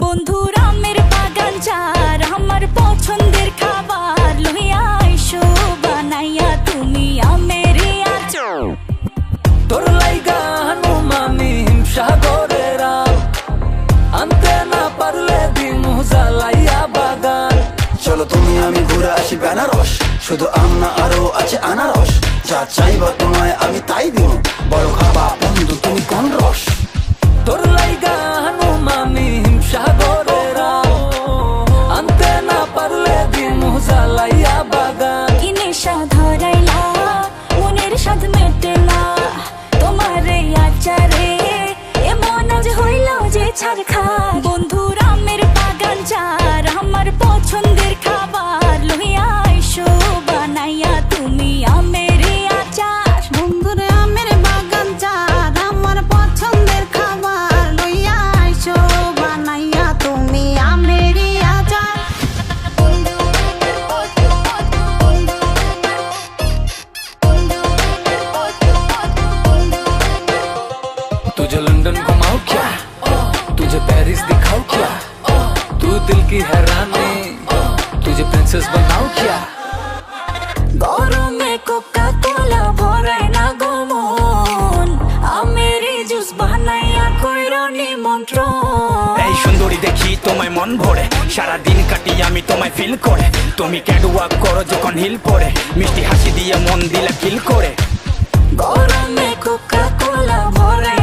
বন্ধুর আমের বাগান চার আমার পছন্দের খাবার লইয়া আইসো বানাইয়া তুমি আমের আচার। তোর লাইগা হানুমানি হিমসাগরের আম আনতে না পারলে দিমু জ্বালাইয়া বাগান। চলো তুমি আমি ঘুরে আসি বেনারস, শুধু আম না আরো আছে আনারস। যা চাইবা তোমায় আমি তাই দিব, বড় খাবা বন্ধু তুমি কোন রস। তোর লাইগা হানুমানি হিমসাগরের আম আনতে না পারলে দিমু জ্বালাইয়া বাগান। কি নেশা ধরাইলা মনের স্বাদ মেটে না তোমার এই আচারে, এমন আজ হইল যে ছারখা। বন্ধুর আমের বাগান চার আমার পছন্দের খাবার লইয়া আইসো বানাইয়া তুমি আমের আচার। বন্ধুর আমের বাগান চার আমার পছন্দের খাবার লইয়া আইসো বানাইয়া তুমি আমের আচার। तुझे लंदन घुमाऊं क्या, तुझे पेरिस दिखाऊं क्या, तू दिल की हैरानी तुझे प्रिंसेस बनाऊं क्या। গরমে কোকা কোলা ভরায় না গমন, আমের জুস বানাইয়া কইরো নিমন্ত্রণ। এই সুন্দরী দেখি তোমায় মন ভরে, সারাদিন কাটি আমি তোমায় ফিল করে। তুমি ক্যাটওয়াক করো যখন হিল পরে, মিষ্টি হাসি দিয়ে মন দিলা কিল করে। গরমে কোকা কোলা ভরায়